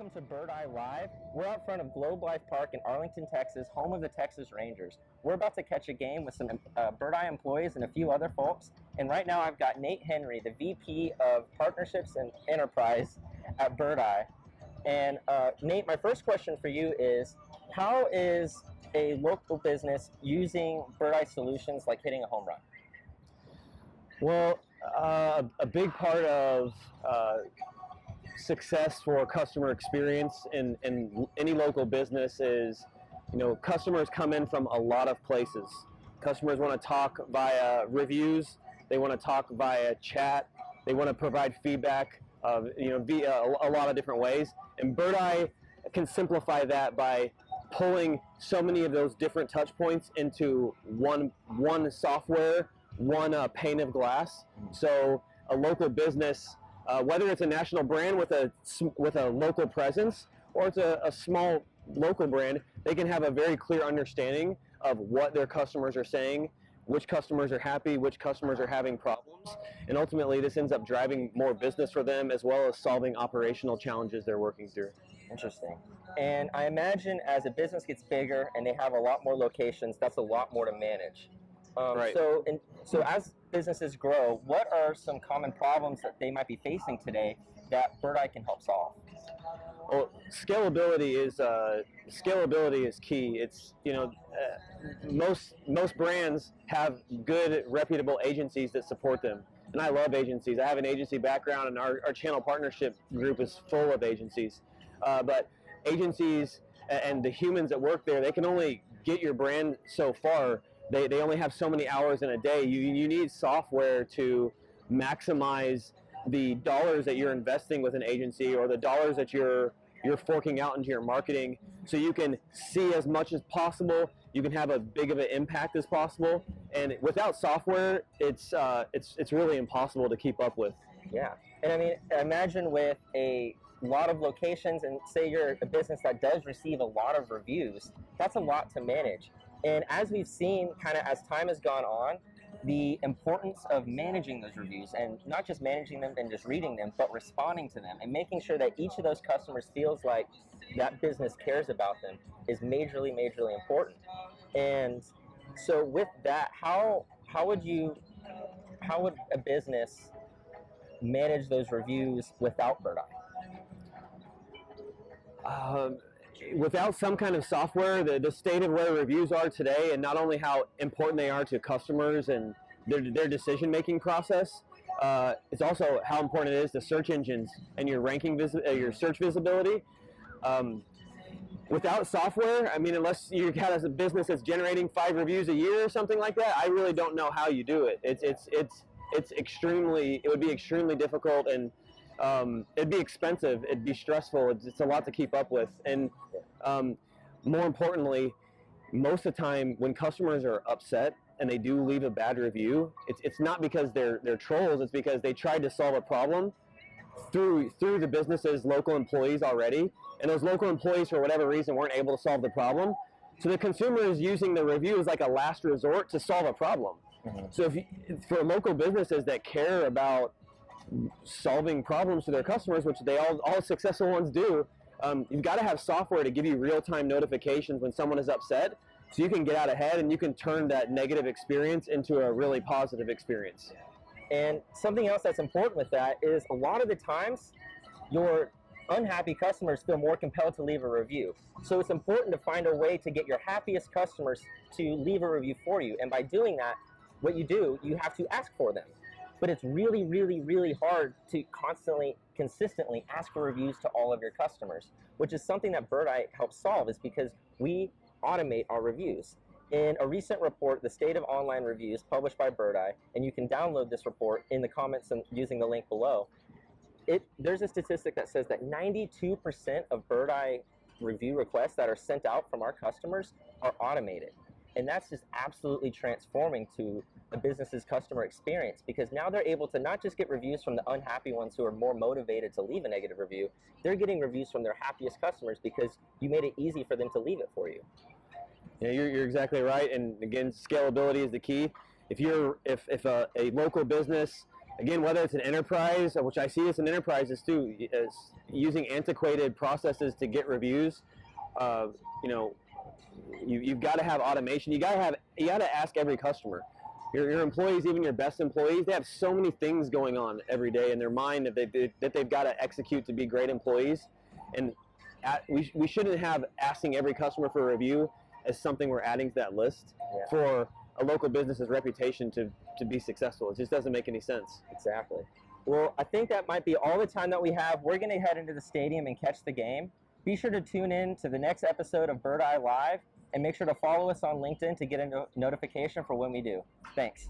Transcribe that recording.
Welcome to Birdeye Live. We're out front of Globe Life Park in Arlington, Texas, home of the Texas Rangers. We're about to catch a game with some Birdeye employees and a few other folks. And right now I've got Nate Henry, the VP of Partnerships and Enterprise at Birdeye. And Nate, my first question for you is, how is a local business using Birdeye solutions like hitting a home run? Well, a big part of success for customer experience in any local business is, customers come in from a lot of places. Customers want to talk via reviews. They want to talk via chat. They want to provide feedback, via a lot of different ways. And Birdeye can simplify that by pulling so many of those different touch points into one software, one pane of glass. So a local business, whether it's a national brand with a local presence or it's a small local brand, they can have a very clear understanding of what their customers are saying, which customers are happy, which customers are having problems, and ultimately this ends up driving more business for them as well as solving operational challenges they're working through. Interesting. And I imagine as a business gets bigger and they have a lot more locations, that's a lot more to manage. Right. So as businesses grow, what are some common problems that they might be facing today that Birdeye can help solve? Well, scalability is key. It's most brands have good, reputable agencies that support them, and I love agencies. I have an agency background, and our channel partnership group is full of agencies. But agencies and the humans that work there, they can only get your brand so far. They only have so many hours in a day. You need software to maximize the dollars that you're investing with an agency or the dollars that you're forking out into your marketing, so you can see as much as possible. You can have as big of an impact as possible. And without software, it's really impossible to keep up with. Yeah, and I mean, imagine with a lot of locations, and say you're a business that does receive a lot of reviews, that's a lot to manage. And as we've seen, kind of as time has gone on, the importance of managing those reviews, and not just managing them and just reading them, but responding to them and making sure that each of those customers feels like that business cares about them is majorly important. And so with that, how would a business manage those reviews without Birdeye? Without some kind of software, the state of where reviews are today, and not only how important they are to customers and their decision-making process, it's also how important it is to search engines and your your search visibility. Without software, I mean, unless you got a business that's generating 5 reviews a year or something like that, I really don't know how you do it. It would be extremely difficult, and it'd be expensive, it'd be stressful, it's a lot to keep up with. And more importantly, most of the time when customers are upset and they do leave a bad review, it's not because they're trolls, it's because they tried to solve a problem through the business's local employees already, and those local employees for whatever reason weren't able to solve the problem. So the consumer is using the review as like a last resort to solve a problem. Mm-hmm. So for local businesses that care about solving problems for their customers, which all successful ones do, you've got to have software to give you real-time notifications when someone is upset, so you can get out ahead and you can turn that negative experience into a really positive experience. And something else that's important with that is a lot of the times your unhappy customers feel more compelled to leave a review. So it's important to find a way to get your happiest customers to leave a review for you. And by doing that, what you do, you have to ask for them. But it's really hard to consistently ask for reviews to all of your customers, which is something that Birdeye helps solve, is because we automate our reviews. In a recent report, The State of Online Reviews, published by Birdeye, and you can download this report in the comments and using the link below, there's a statistic that says that 92% of Birdeye review requests that are sent out from our customers are automated. And that's just absolutely transforming to a business's customer experience, because now they're able to not just get reviews from the unhappy ones who are more motivated to leave a negative review, they're getting reviews from their happiest customers because you made it easy for them to leave it for you. Yeah, you're exactly right. And again, scalability is the key. If a local business Again, whether it's an enterprise, which I see this in enterprises too, is using antiquated processes to get reviews. You know, you've got to have automation. You got to ask every customer. Your employees, even your best employees, they have so many things going on every day in their mind that they've got to execute to be great employees. And we shouldn't have asking every customer for a review as something we're adding to that list for a local business's reputation to be successful. It just doesn't make any sense. Exactly. Well, I think that might be all the time that we have. We're going to head into the stadium and catch the game. Be sure to tune in to the next episode of Birdeye Live, and make sure to follow us on LinkedIn to get a notification for when we do. Thanks.